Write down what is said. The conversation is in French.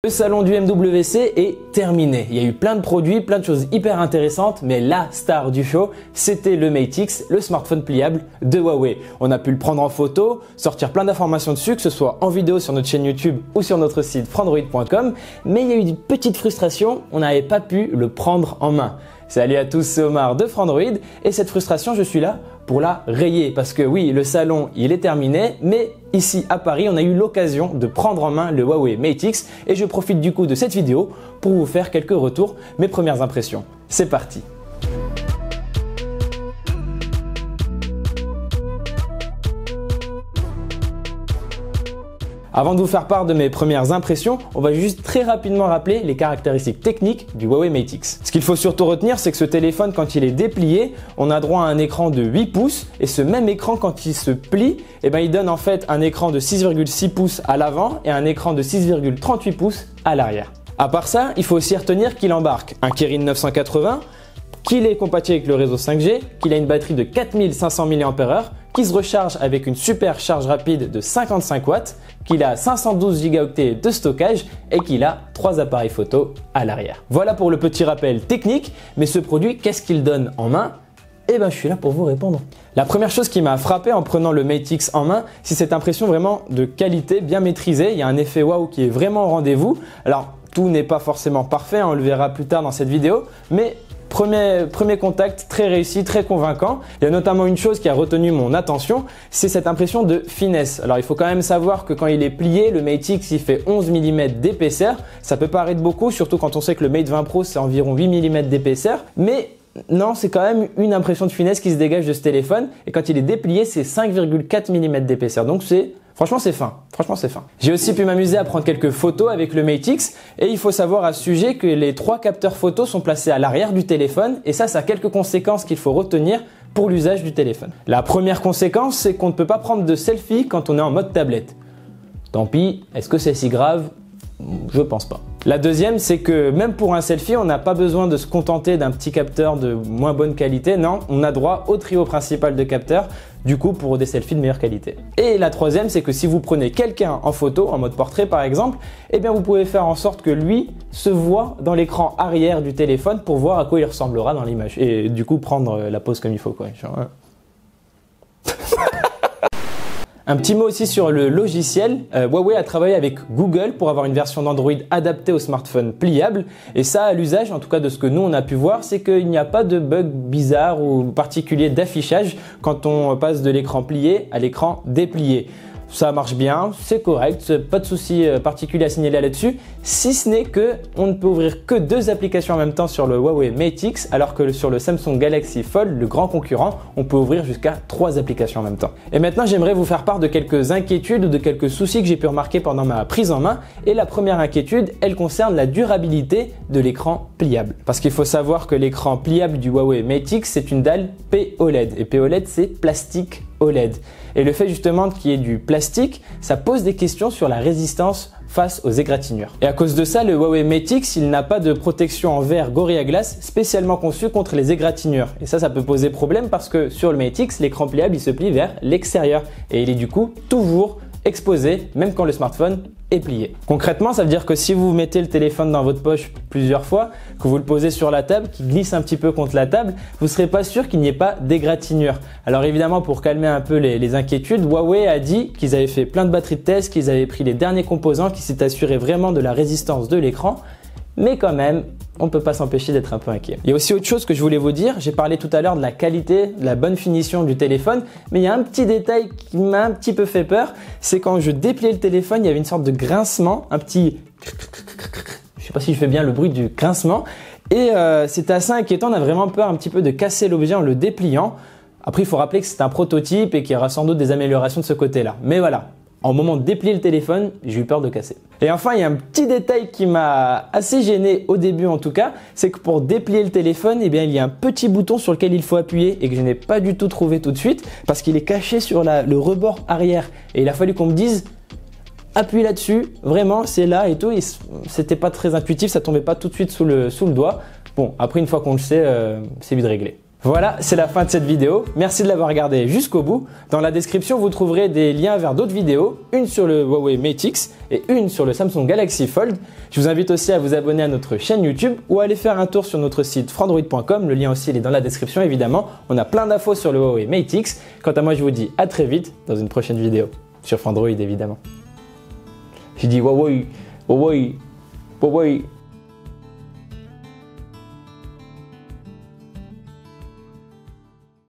Le salon du MWC est terminé. Il y a eu plein de produits, plein de choses hyper intéressantes, mais la star du show, c'était le Mate X, le smartphone pliable de Huawei. On a pu le prendre en photo, sortir plein d'informations dessus, que ce soit en vidéo sur notre chaîne YouTube ou sur notre site frandroid.com, mais il y a eu une petite frustration, on n'avait pas pu le prendre en main. Salut à tous, c'est Omar de Frandroid et cette frustration, je suis là pour la rayer parce que oui, le salon, il est terminé, mais ici à Paris, on a eu l'occasion de prendre en main le Huawei Mate X et je profite du coup de cette vidéo pour vous faire quelques retours, mes premières impressions. C'est parti! Avant de vous faire part de mes premières impressions, on va juste très rapidement rappeler les caractéristiques techniques du Huawei Mate X. Ce qu'il faut surtout retenir, c'est que ce téléphone, quand il est déplié, on a droit à un écran de 8 pouces et ce même écran, quand il se plie, il donne en fait un écran de 6,6 pouces à l'avant et un écran de 6,38 pouces à l'arrière. À part ça, il faut aussi retenir qu'il embarque un Kirin 980, qu'il est compatible avec le réseau 5G, qu'il a une batterie de 4500 mAh, qui se recharge avec une super charge rapide de 55 watts, qu'il a 512 Go de stockage et qu'il a 3 appareils photo à l'arrière. Voilà pour le petit rappel technique, mais ce produit, qu'est-ce qu'il donne en main? Je suis là pour vous répondre. La première chose qui m'a frappé en prenant le Mate X en main, c'est cette impression vraiment de qualité bien maîtrisée. Il y a un effet waouh qui est vraiment au rendez-vous. Alors, tout n'est pas forcément parfait, on le verra plus tard dans cette vidéo, mais Premier contact très réussi, très convaincant. Il y a notamment une chose qui a retenu mon attention, c'est cette impression de finesse. Alors il faut quand même savoir que quand il est plié, le Mate X il fait 11 mm d'épaisseur. Ça peut paraître beaucoup, surtout quand on sait que le Mate 20 Pro c'est environ 8 mm d'épaisseur. Mais non, c'est quand même une impression de finesse qui se dégage de ce téléphone. Et quand il est déplié, c'est 5,4 mm d'épaisseur. Donc franchement, c'est fin. Franchement, c'est fin. J'ai aussi pu m'amuser à prendre quelques photos avec le Mate X et il faut savoir à ce sujet que les 3 capteurs photos sont placés à l'arrière du téléphone et ça a quelques conséquences qu'il faut retenir pour l'usage du téléphone. La première conséquence, c'est qu'on ne peut pas prendre de selfie quand on est en mode tablette. Tant pis, est-ce que c'est si grave? Je pense pas. La deuxième, c'est que même pour un selfie, on n'a pas besoin de se contenter d'un petit capteur de moins bonne qualité. Non, on a droit au trio principal de capteurs, du coup pour des selfies de meilleure qualité. Et la troisième, c'est que si vous prenez quelqu'un en photo, en mode portrait par exemple, vous pouvez faire en sorte que lui se voit dans l'écran arrière du téléphone pour voir à quoi il ressemblera dans l'image. Et du coup prendre la pose comme il faut, quoi. Un petit mot aussi sur le logiciel. Huawei a travaillé avec Google pour avoir une version d'Android adaptée au smartphone pliable. Et ça, à l'usage, en tout cas de ce que nous on a pu voir, c'est qu'il n'y a pas de bug bizarre ou particulier d'affichage quand on passe de l'écran plié à l'écran déplié. Ça marche bien, c'est correct, pas de souci particulier à signaler là-dessus, si ce n'est que on ne peut ouvrir que 2 applications en même temps sur le Huawei Mate X, alors que sur le Samsung Galaxy Fold, le grand concurrent, on peut ouvrir jusqu'à 3 applications en même temps. Et maintenant, j'aimerais vous faire part de quelques inquiétudes ou de quelques soucis que j'ai pu remarquer pendant ma prise en main. Et la première inquiétude, elle concerne la durabilité de l'écran pliable. Parce qu'il faut savoir que l'écran pliable du Huawei Mate X, c'est une dalle POLED. Et POLED, c'est plastique OLED. Et le fait justement qu'il y ait du plastique, ça pose des questions sur la résistance face aux égratignures. Et à cause de ça, le Huawei Mate X, il n'a pas de protection en verre Gorilla Glass spécialement conçue contre les égratignures. Et ça peut poser problème parce que sur le Mate X, l'écran pliable, il se plie vers l'extérieur. Et il est du coup toujours exposé, même quand le smartphone est plié. Concrètement, ça veut dire que si vous mettez le téléphone dans votre poche plusieurs fois, que vous le posez sur la table, qu'il glisse un petit peu contre la table, vous ne serez pas sûr qu'il n'y ait pas d'égratignure. Alors évidemment, pour calmer un peu les inquiétudes, Huawei a dit qu'ils avaient fait plein de batteries de test, qu'ils avaient pris les derniers composants, qu'ils s'étaient assurés vraiment de la résistance de l'écran. Mais quand même, on ne peut pas s'empêcher d'être un peu inquiet. Il y a aussi autre chose que je voulais vous dire. J'ai parlé tout à l'heure de la qualité, de la bonne finition du téléphone, mais il y a un petit détail qui m'a un petit peu fait peur. C'est quand je dépliais le téléphone, il y avait une sorte de grincement, un petit... Je sais pas si je fais bien le bruit du grincement. Et c'était assez inquiétant. On a vraiment peur un petit peu de casser l'objet en le dépliant. Après, il faut rappeler que c'est un prototype et qu'il y aura sans doute des améliorations de ce côté-là. Mais voilà. Au moment de déplier le téléphone, j'ai eu peur de casser. Et enfin, il y a un petit détail qui m'a assez gêné au début en tout cas, c'est que pour déplier le téléphone, il y a un petit bouton sur lequel il faut appuyer et que je n'ai pas du tout trouvé tout de suite parce qu'il est caché sur le rebord arrière. Et il a fallu qu'on me dise appuie là-dessus, vraiment c'est là et tout. Et c'était pas très intuitif, ça tombait pas tout de suite sous le doigt. Bon, après une fois qu'on le sait, c'est vite réglé. Voilà, c'est la fin de cette vidéo. Merci de l'avoir regardé jusqu'au bout. Dans la description, vous trouverez des liens vers d'autres vidéos, une sur le Huawei Mate X et une sur le Samsung Galaxy Fold. Je vous invite aussi à vous abonner à notre chaîne YouTube ou à aller faire un tour sur notre site frandroid.com. Le lien aussi il est dans la description évidemment. On a plein d'infos sur le Huawei Mate X. Quant à moi, je vous dis à très vite dans une prochaine vidéo sur Frandroid évidemment. J'ai dit Huawei, Huawei, Huawei.